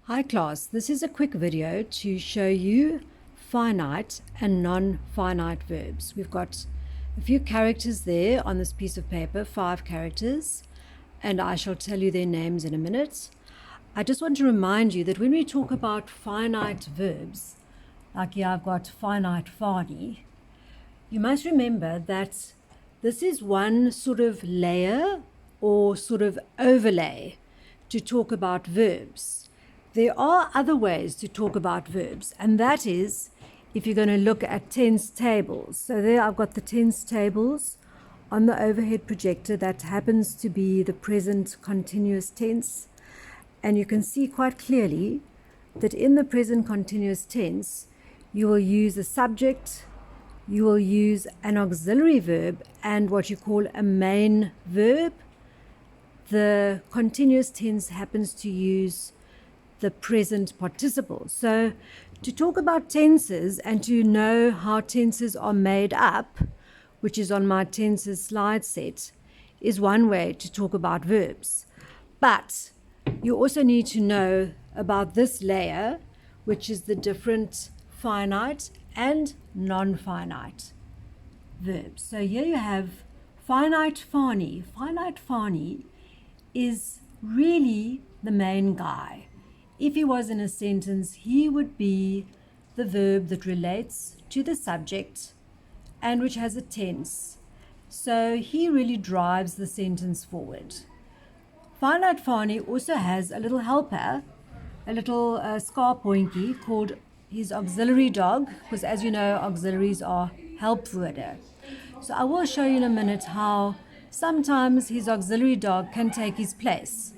Hi class, this is a quick video to show you finite and non-finite verbs. We've got a few characters there on this piece of paper, 5 characters, and I shall tell you their names in a minute. I just want to remind you that when we talk about finite verbs, like here I've got finite fani, you must remember that this is one sort of layer or sort of overlay to talk about verbs. There are other ways to talk about verbs, and that is if you're going to look at tense tables. So there I've got the tense tables on the overhead projector. That happens to be the present continuous tense. And you can see quite clearly that in the present continuous tense, you will use a subject, you will use an auxiliary verb, and what you call a main verb. The continuous tense happens to use the present participle. So to talk about tenses and to know how tenses are made up, which is on my tenses slide set, is one way to talk about verbs. But you also need to know about this layer, which is the different finite and non-finite verbs. So here you have finite fani. Finite fani is really the main guy. If he was in a sentence, he would be the verb that relates to the subject and which has a tense. So he really drives the sentence forward. Finite fani also has a little helper, a little scarpoinky called his auxiliary dog, because as you know, auxiliaries are helpwoorde. So I will show you in a minute how sometimes his auxiliary dog can take his place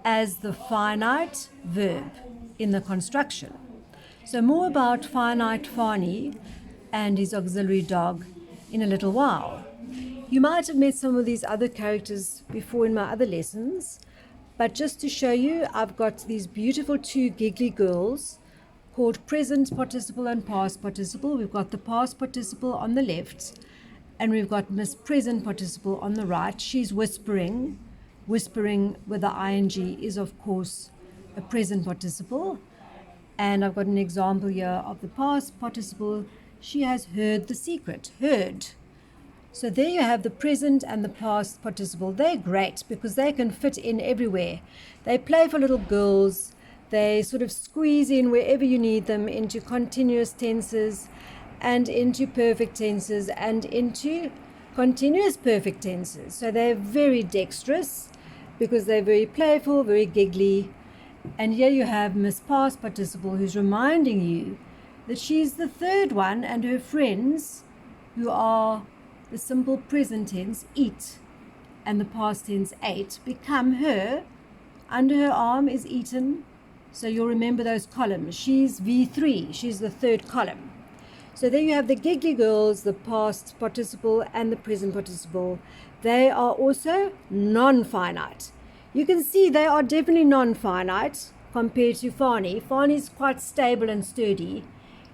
as the finite verb in the construction. So more about finite fani and his auxiliary dog in a little while. You might have met some of these other characters before in my other lessons, but just to show you, I've got these beautiful 2 giggly girls called present participle and past participle. We've got the past participle on the left, and we've got Miss Present participle on the right. She's whispering. Whispering with the ing is, of course, a present participle. And I've got an example here of the past participle. She has heard the secret. Heard. So there you have the present and the past participle. They're great because they can fit in everywhere. They play for little girls. They sort of squeeze in wherever you need them, into continuous tenses and into perfect tenses and into continuous perfect tenses. So they're very dexterous because they're very playful, very giggly. And here you have Miss Past Participle, who's reminding you that she's the third one, and her friends, who are the simple present tense, eat, and the past tense, ate, become her. Under her arm is eaten. So you'll remember those columns. She's V3, she's the third column. So there you have the giggly girls, the past participle and the present participle. They are also non-finite. You can see they are definitely non-finite compared to Fani. Fani's quite stable and sturdy.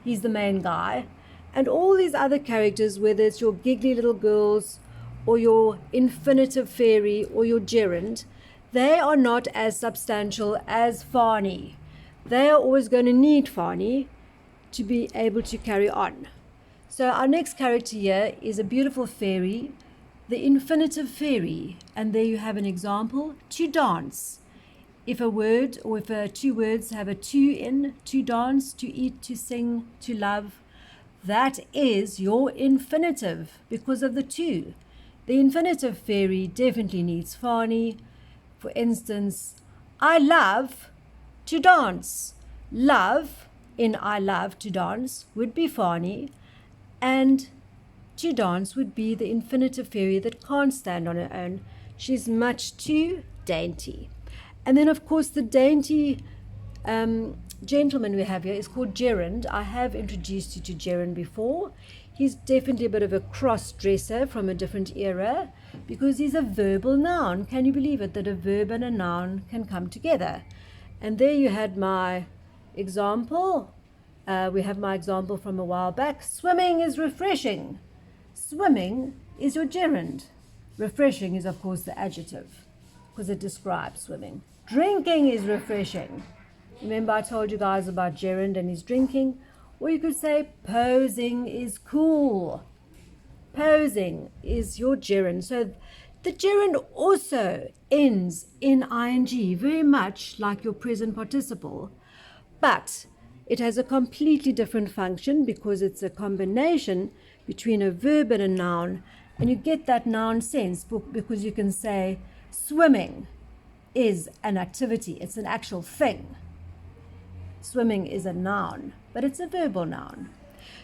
He's the main guy. And all these other characters, whether it's your giggly little girls or your infinitive fairy or your gerund, they are not as substantial as Fani. They are always going to need Fani to be able to carry on. So our next character here is a beautiful fairy, the infinitive fairy, and there you have an example: to dance. If a word or if 2 words have a to in, to dance, to eat, to sing, to love, that is your infinitive because of the to. The infinitive fairy definitely needs fani. For instance, I love to dance. Love in I love to dance would be fani, and to dance would be the infinitive fairy that can't stand on her own. She's much too dainty. And then, of course, the dainty gentleman we have here is called gerund. I have introduced you to gerund before. He's definitely a bit of a cross-dresser from a different era because he's a verbal noun. Can you believe it, that a verb and a noun can come together? And there you had my example. We have my example from a while back. Swimming is refreshing. Swimming is your gerund. Refreshing is, of course, the adjective because it describes swimming. Drinking is refreshing. Remember I told you guys about gerund and his drinking? Or you could say posing is cool. Posing is your gerund. So the gerund also ends in ing, very much like your present participle. But it has a completely different function because it's a combination between a verb and a noun. And you get that noun sense because you can say swimming is an activity. It's an actual thing. Swimming is a noun, but it's a verbal noun.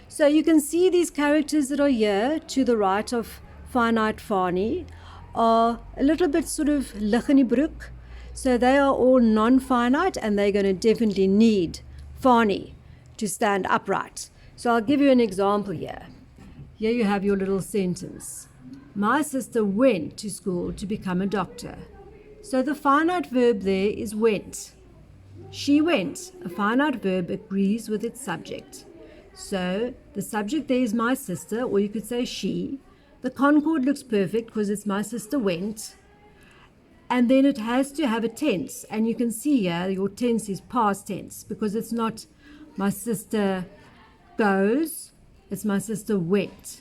So you can see these characters that are here to the right of finite Fani are a little bit sort of lig in die broek. So they are all non-finite and they're going to definitely need Fani to stand upright. So I'll give you an example here. Here you have your little sentence. My sister went to school to become a doctor. So the finite verb there is went. She went. A finite verb agrees with its subject. So the subject there is my sister, or you could say she. The concord looks perfect because it's my sister went. And then it has to have a tense. And you can see here your tense is past tense because it's not my sister goes, it's my sister went.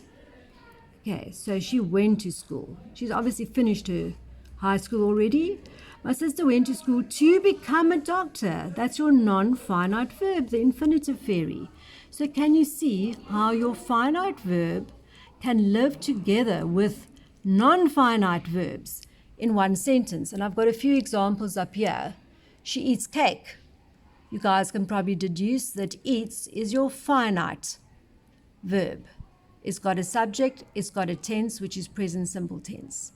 Okay, so she went to school. She's obviously finished her high school already. My sister went to school to become a doctor. That's your non-finite verb, the infinitive fairy. So can you see how your finite verb can live together with non-finite verbs in one sentence? And I've got a few examples up here. She eats cake. You guys can probably deduce that eats is your finite verb. It's got a subject, it's got a tense, which is present simple tense.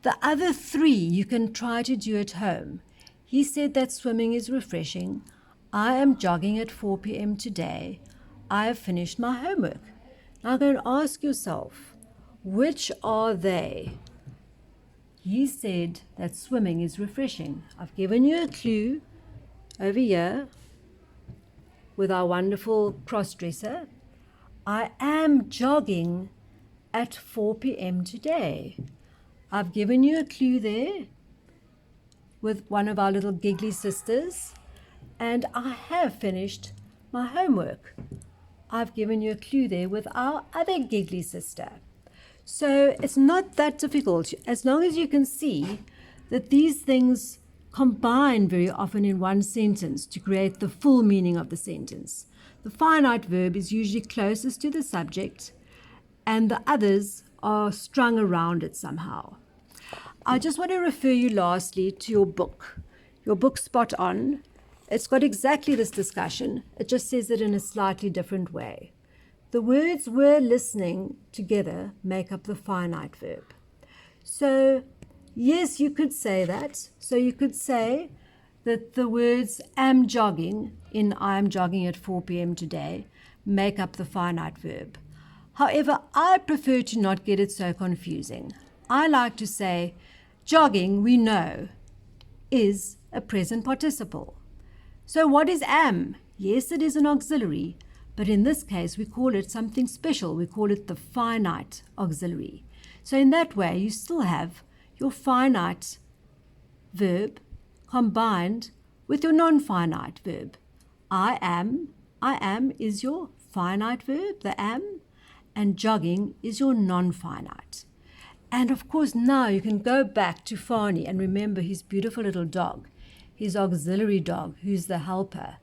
The other three you can try to do at home. He said that swimming is refreshing. I am jogging at 4 p.m. today. I have finished my homework. Now go and ask yourself, which are they? He said that swimming is refreshing. I've given you a clue over here with our wonderful cross-dresser. I am jogging at 4 p.m. today. I've given you a clue there with one of our little giggly sisters, and I have finished my homework. I've given you a clue there with our other giggly sister. So it's not that difficult as long as you can see that these things combine very often in one sentence to create the full meaning of the sentence. The finite verb is usually closest to the subject, and the others are strung around it somehow. I just want to refer you lastly to your book Spot On. It's got exactly this discussion. It just says it in a slightly different way. The words "we're listening" together make up the finite verb. So yes, you could say that. So you could say that the words "am jogging" in "I am jogging at 4 p.m. today" make up the finite verb. However, I prefer to not get it so confusing. I like to say jogging, we know, is a present participle. So what is am? Yes, it is an auxiliary, but in this case we call it something special. We call it the finite auxiliary. So in that way you still have your finite verb combined with your non-finite verb. I am is your finite verb, the am, and jogging is your non-finite. And of course now you can go back to Fani and remember his beautiful little dog, his auxiliary dog, who's the helper.